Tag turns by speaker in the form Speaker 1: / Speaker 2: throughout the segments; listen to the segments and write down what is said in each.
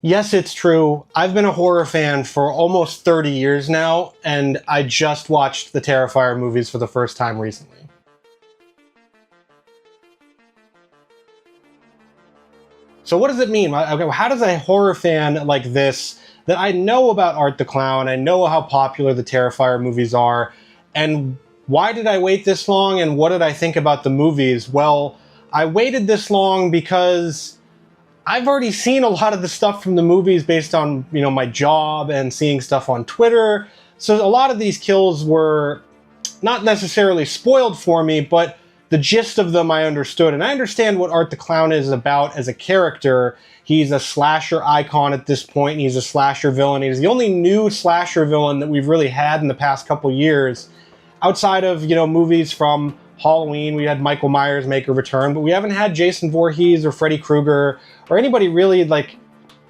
Speaker 1: Yes, it's true. I've been a horror fan for almost 30 years now, and I just watched the Terrifier movies for the first time recently. So what does it mean? Okay, how does a horror fan like this, that I know about Art the Clown, I know how popular the Terrifier movies are, and why did I wait this long, and what did I think about the movies? Well, I waited this long because I've already seen a lot of the stuff from the movies based on, my job and seeing stuff on Twitter. So a lot of these kills were not necessarily spoiled for me, but the gist of them I understood. And I understand what Art the Clown is about as a character. He's a slasher icon at this point, and he's a slasher villain. He's the only new slasher villain that we've really had in the past couple years. Outside of, movies from Halloween, we had Michael Myers make a return, but we haven't had Jason Voorhees or Freddy Krueger or anybody really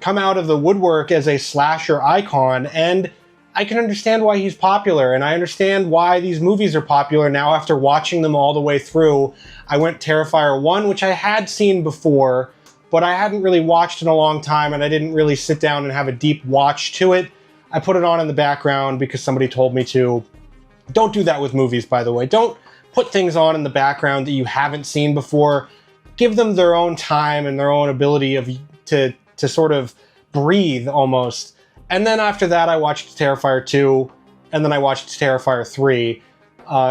Speaker 1: come out of the woodwork as a slasher icon. And I can understand why he's popular, and I understand why these movies are popular now after watching them all the way through. I went Terrifier 1, which I had seen before, but I hadn't really watched in a long time, and I didn't really sit down and have a deep watch to it. I put it on in the background because somebody told me to. Don't do that with movies, by the way. Don't put things on in the background that you haven't seen before. Give them their own time and their own ability to sort of breathe almost. And then after that, I watched Terrifier 2, and then I watched Terrifier 3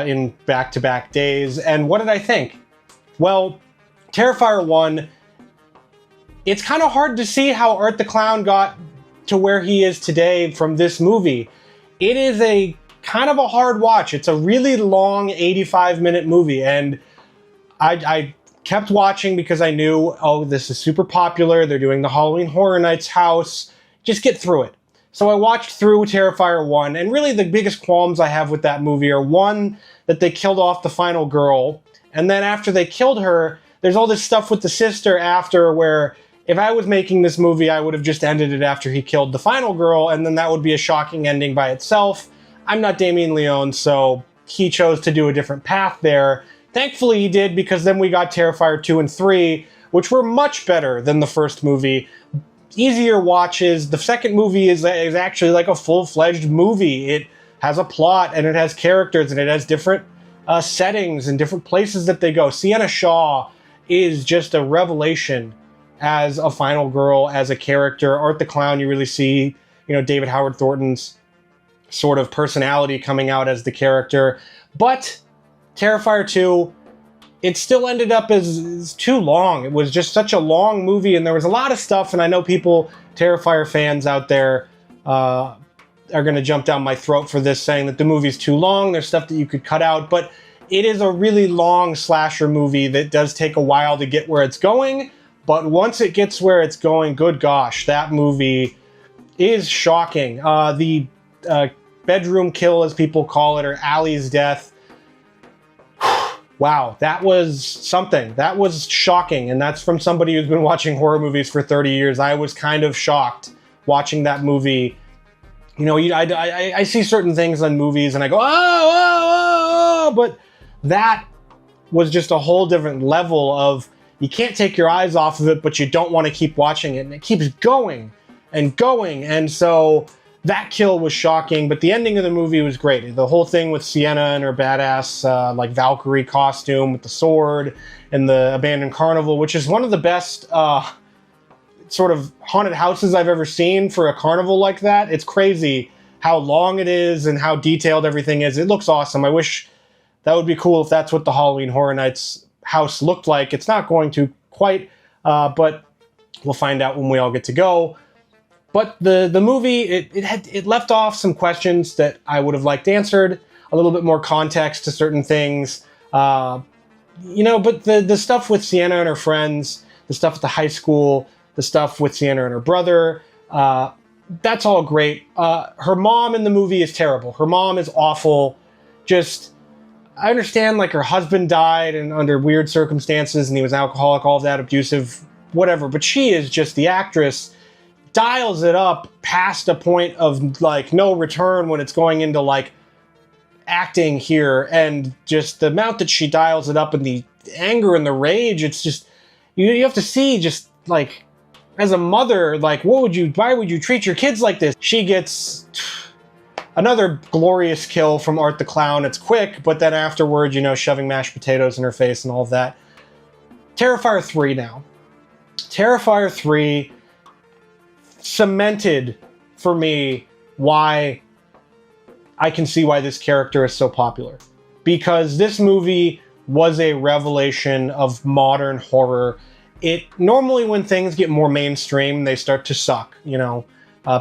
Speaker 1: in back-to-back days. And what did I think? Well, Terrifier 1, it's kind of hard to see how Art the Clown got to where he is today from this movie. It is a kind of a hard watch. It's a really long 85-minute movie, and I kept watching because I knew, oh, this is super popular. They're doing the Halloween Horror Nights house. Just get through it. So I watched through Terrifier 1, and really the biggest qualms I have with that movie are, one, that they killed off the final girl, and then after they killed her, there's all this stuff with the sister after where if I was making this movie, I would have just ended it after he killed the final girl, and then that would be a shocking ending by itself. I'm not Damien Leone, so he chose to do a different path there. Thankfully he did, because then we got Terrifier 2 and 3, which were much better than the first movie. Easier watches. The second movie is actually like a full-fledged movie. It has a plot, and it has characters, and it has different settings and different places that they go. Sienna Shaw is just a revelation as a final girl, as a character. Art the Clown, you really see, David Howard Thornton's sort of personality coming out as the character. But Terrifier 2, it still ended up as too long. It was just such a long movie, and there was a lot of stuff, and I know Terrifier fans out there, are going to jump down my throat for this, saying that the movie's too long, there's stuff that you could cut out, but it is a really long slasher movie that does take a while to get where it's going, but once it gets where it's going, good gosh, that movie is shocking. The bedroom kill, as people call it, or Allie's death, wow, that was something. That was shocking, and that's from somebody who's been watching horror movies for 30 years. I was kind of shocked watching that movie. I see certain things on movies, and I go, oh, but that was just a whole different level of, you can't take your eyes off of it, but you don't want to keep watching it, and it keeps going and going, and so that kill was shocking, but the ending of the movie was great. The whole thing with Sienna and her badass, Valkyrie costume with the sword and the abandoned carnival, which is one of the best sort of haunted houses I've ever seen for a carnival like that. It's crazy how long it is and how detailed everything is. It looks awesome. I wish that would be cool if that's what the Halloween Horror Nights house looked like. It's not going to quite, but we'll find out when we all get to go. But the movie, it left off some questions that I would have liked answered, a little bit more context to certain things. But the stuff with Sienna and her friends, the stuff at the high school, the stuff with Sienna and her brother, that's all great. Her mom in the movie is terrible. Her mom is awful. I understand, her husband died and under weird circumstances, and he was an alcoholic, all of that, abusive, whatever. But she is just, the actress dials it up past a point of no return when it's going into acting here, and just the amount that she dials it up and the anger and the rage, it's just, you have to see just as a mother, like, why would you treat your kids like this? She gets another glorious kill from Art the Clown. It's quick, but then afterwards, you know, shoving mashed potatoes in her face and all of that. Terrifier 3 now. Terrifier 3 cemented for me why I can see why this character is so popular. Because this movie was a revelation of modern horror. It normally, when things get more mainstream, they start to suck. You know,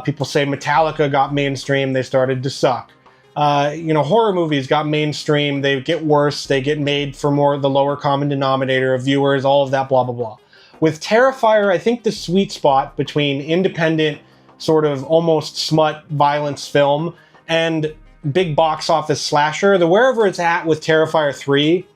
Speaker 1: people say Metallica got mainstream, they started to suck. You know, horror movies got mainstream, they get worse, they get made for more the lower common denominator of viewers, all of that, blah, blah, blah. With Terrifier, I think the sweet spot between independent, sort of almost smut violence film and big box office slasher, the wherever it's at with Terrifier 3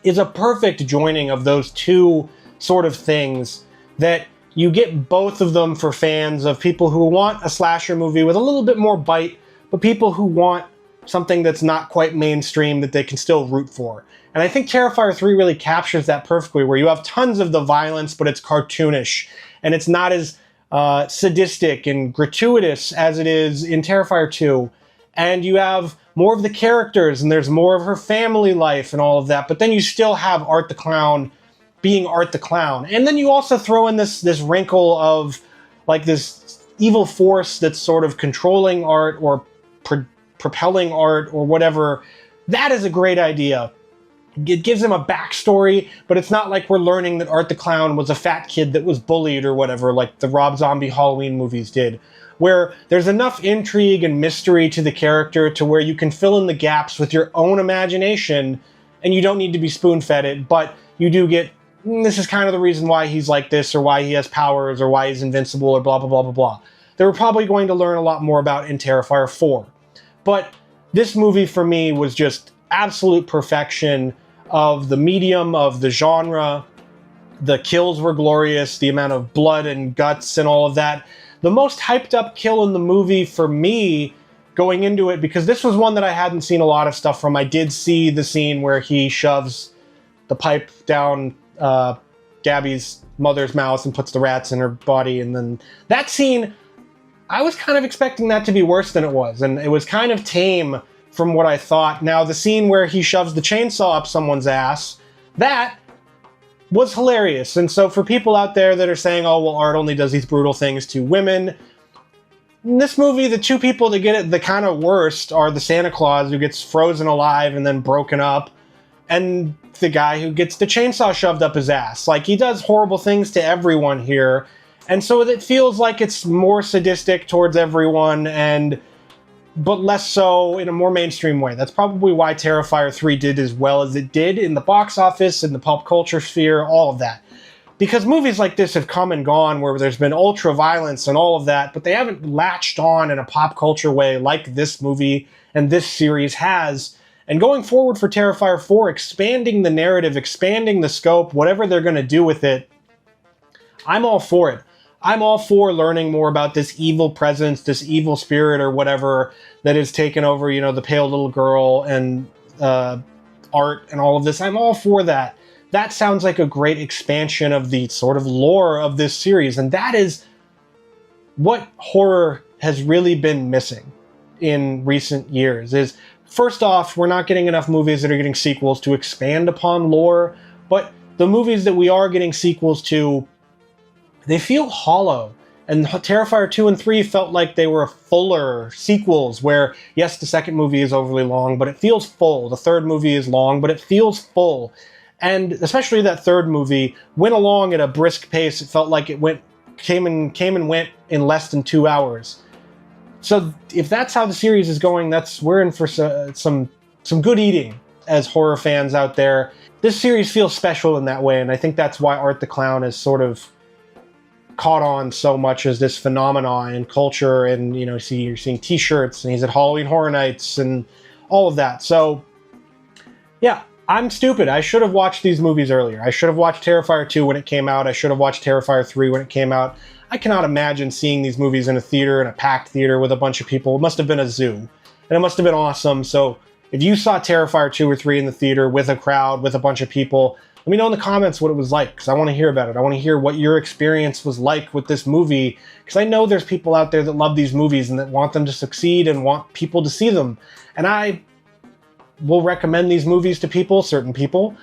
Speaker 1: is a perfect joining of those two sort of things, that you get both of them for fans of people who want a slasher movie with a little bit more bite, but people who want something that's not quite mainstream that they can still root for. And I think Terrifier 3 really captures that perfectly, where you have tons of the violence, but it's cartoonish, and it's not as sadistic and gratuitous as it is in Terrifier 2. And you have more of the characters, and there's more of her family life and all of that, but then you still have Art the Clown being Art the Clown. And then you also throw in this wrinkle of, like, this evil force that's sort of controlling Art or propelling Art or whatever. That is a great idea. It gives him a backstory, but it's not like we're learning that Art the Clown was a fat kid that was bullied or whatever, like the Rob Zombie Halloween movies did, where there's enough intrigue and mystery to the character to where you can fill in the gaps with your own imagination, and you don't need to be spoon-fed it, but you do get, this is kind of the reason why he's like this, or why he has powers, or why he's invincible, or blah, blah, blah, blah, blah. They were probably going to learn a lot more about in Terrifier 4. But this movie, for me, was just absolute perfection of the medium, of the genre. The kills were glorious, the amount of blood and guts and all of that. The most hyped up kill in the movie for me going into it, because this was one that I hadn't seen a lot of stuff from. I did see the scene where he shoves the pipe down Gabby's mother's mouth and puts the rats in her body, and then that scene, I was kind of expecting that to be worse than it was, and it was kind of tame from what I thought. Now, the scene where he shoves the chainsaw up someone's ass, that was hilarious. And so for people out there that are saying, oh, well, Art only does these brutal things to women, in this movie, the two people that get it the kind of worst are the Santa Claus, who gets frozen alive and then broken up, and the guy who gets the chainsaw shoved up his ass. Like, he does horrible things to everyone here, and so it feels like it's more sadistic towards everyone, but less so in a more mainstream way. That's probably why Terrifier 3 did as well as it did in the box office, in the pop culture sphere, all of that. Because movies like this have come and gone where there's been ultra violence and all of that, but they haven't latched on in a pop culture way like this movie and this series has. And going forward for Terrifier 4, expanding the narrative, expanding the scope, whatever they're going to do with it, I'm all for it. I'm all for learning more about this evil presence, this evil spirit or whatever that has taken over, you know, the pale little girl and Art and all of this. I'm all for that. That sounds like a great expansion of the sort of lore of this series. And that is what horror has really been missing in recent years. Is, first off, we're not getting enough movies that are getting sequels to expand upon lore, but the movies that we are getting sequels to, they feel hollow. And Terrifier 2 and 3 felt like they were fuller sequels where, yes, the second movie is overly long, but it feels full. The third movie is long, but it feels full. And especially that third movie went along at a brisk pace. It felt like it came and went in less than 2 hours. So if that's how the series is going, we're in for some good eating as horror fans out there. This series feels special in that way, and I think that's why Art the Clown is sort of caught on so much as this phenomenon in culture. And, you know, you're seeing t-shirts, and he's at Halloween Horror Nights and all of that. So yeah, I'm stupid. I should have watched these movies earlier. I should have watched Terrifier 2 when it came out. I should have watched Terrifier 3 when it came out. I cannot imagine seeing these movies in a theater, in a packed theater with a bunch of people. It must have been a zoo, and it must have been awesome. So if you saw Terrifier 2 or 3 in the theater with a crowd, with a bunch of people, Let me know in the comments what it was like, because I want to hear about it. I want to hear what your experience was like with this movie, because I know there's people out there that love these movies and that want them to succeed and want people to see them. And I will recommend these movies to people, certain people,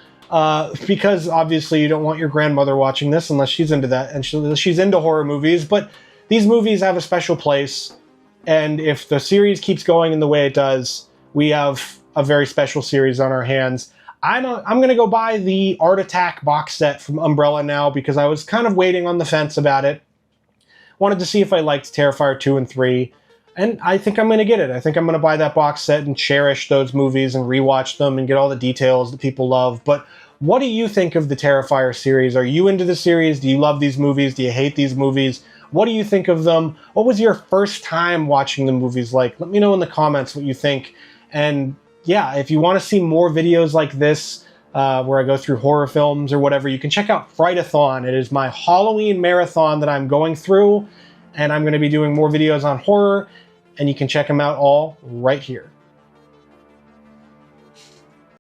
Speaker 1: because obviously you don't want your grandmother watching this unless she's into that, and she's into horror movies. But these movies have a special place, and if the series keeps going in the way it does, we have a very special series on our hands. I'm going to go buy the Art Attack box set from Umbrella now, because I was kind of waiting on the fence about it. Wanted to see if I liked Terrifier 2 and 3, and I think I'm going to get it. I think I'm going to buy that box set and cherish those movies and rewatch them and get all the details that people love. But what do you think of the Terrifier series? Are you into the series? Do you love these movies? Do you hate these movies? What do you think of them? What was your first time watching the movies like? Let me know in the comments what you think. And yeah, if you want to see more videos like this, where I go through horror films or whatever, you can check out Fright-a-thon. It is my Halloween marathon that I'm going through, and I'm going to be doing more videos on horror, and you can check them out all right here.